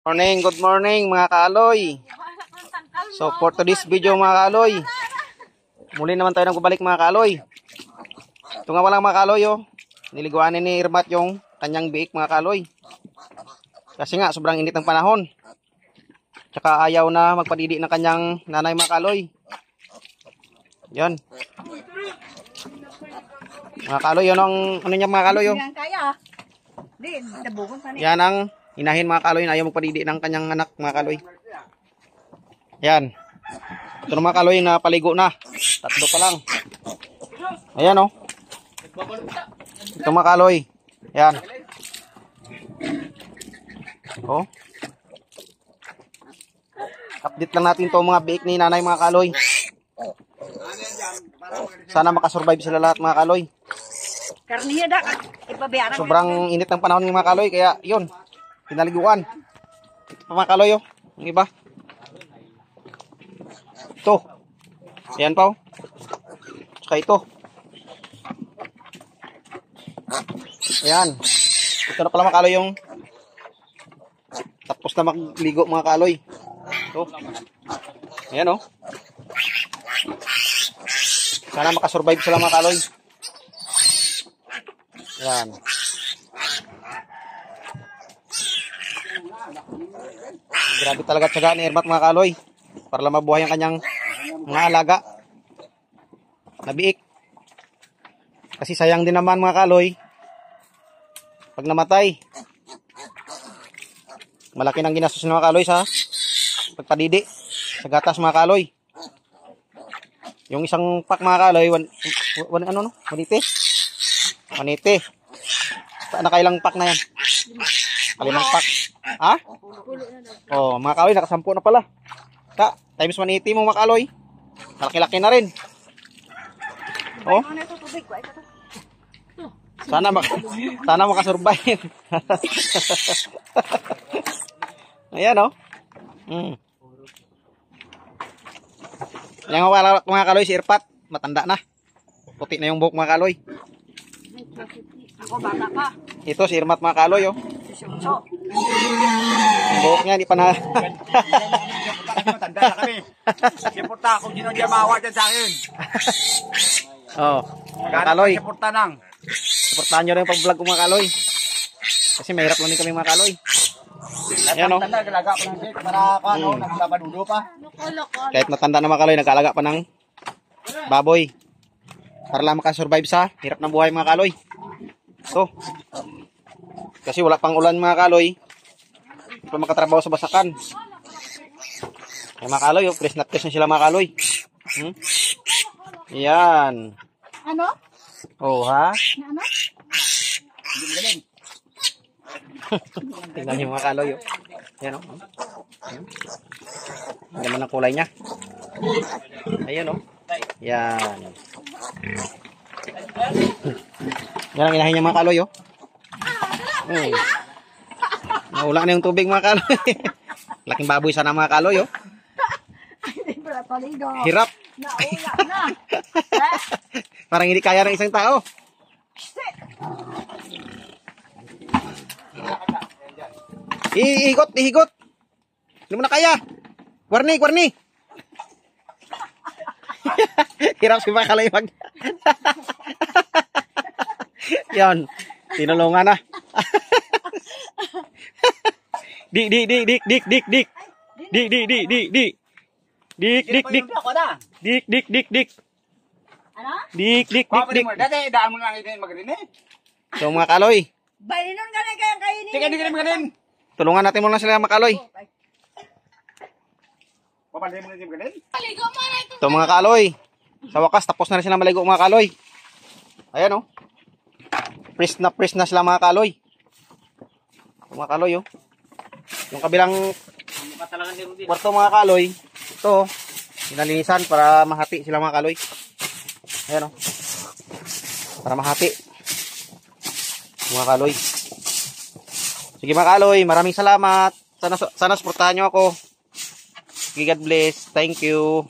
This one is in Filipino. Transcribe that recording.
Good morning mga kaaloy. So for today's video mga kaaloy, muli naman tayo nagbabalik mga kaaloy. Ito nga walang mga kaaloy oh. Niliguanin ni Irmat yung kanyang biik mga kaaloy. Kasi nga sobrang init ng panahon. Tsaka ayaw na magpadidi ng kanyang nanay mga kaaloy. Yan. Mga kaaloy, yun ang ano niya mga kaaloy oh. Yan ang inahin mga kaaloy na ayaw magpadidi ng kanyang anak mga kaaloy. Yan. Ito na mga kaaloy na paligo na. Tatlo pa lang. Ayan oh. Ito mga kaaloy. Yan. Oh. Update lang natin to mga biik ni nanay mga kaaloy. Sana makasurvive sila lahat mga kaaloy. Sobrang init ng panahon ng mga kaaloy kaya yun. Pinaliguan. Ito pa mga kaaloy oh. Yung iba. Ito. Ayan pa oh. Tsaka ito. Ayan. Ito na pala mga kaaloy yung tapos na magligo mga kaaloy. Ito. Ayan oh. Sana makasurvive sila mga kaaloy. Ayan. Grabe talaga tiyaga ni Irmat mga kaaloy para lang mabuhay ang kanyang mga alaga na biik. Kasi sayang din naman mga kaaloy pag namatay. Malaki nang ginastos ng mga kaaloy sa pagpadidi sa gatas mga kaaloy. Yung isang pack mga kaaloy, 180. 180. Nakailang pack na yan? Kalimang pack. Ha? Oh, mga kaaloy, nakasampu na pala. Times 180 mo mga kaaloy. Malaki-laki na rin. Oh. Sana makasurvive. Ayan oh. Yan mga kaloy, si Irpat, matanda na. Puti na yung buhok mga kaloy. Ako bata pa. Ito si Irmat mga kaloy oh. Yung buhok niya, di pa na. Matanda na kami. Siporta ako, hindi na mawa dyan sa akin. Oh, mga kaloy. Siporta nang. Suportahan nyo rin yung pag-vlog ko mga kaloy. Kasi mahirap lang din kami mga kaloy. Ayan oh. Nagalaga pa ng para ano, naglapadudo pa. Kahit matanda na mga kaloy, nag-alaga pa ng baboy. Para lang makasurvive sa hirap ng buhay mga kaloy. So, kasi wala pang ulan mga kaloy. Hindi pa makatrabaho sa basakan. Ay mga kaloy, oh, press na sila mga kaloy. Yan. Ano? Oh ha? Ano? Tingnan niyo mga kaloy oh. Yan oh. Ang ganda ng kulay niya. Ayan oh. Yan. Yan ang inahin niya mga kaloy oh. Naula na yung tubig mga kaloy. Laking baboy sana mga kaloy oh. Hirap. Naula na. Parang hindi kaya ng isang tao. Ihigot. Hindi mo na kaya. Warni. Hirap si mga kaloy mag. Yan. Tinulungan na. Dik. Ano? Dik. Dati, daan mo lang ito magaling eh. So mga kaloy. Bailinon ka na kayang kainin. Sige, hindi ka magaling. Tulungan natin muna sila mga kaloy. Papansin mo na yung magaling. Ito mga kaloy. Sa wakas, tapos na rin sila maligo mga kaloy. Ayan oh. Press na sila mga kaloy. Mga kaloy oh. Yung kabilang kwarto mga kaloy. Ito. Pinalinisan para mahati sila mga kaloy. Ayan oh. Para mahati. Mga kaloy. Sige mga kaloy, maraming salamat. Sana suportahan nyo ako. God bless. Thank you.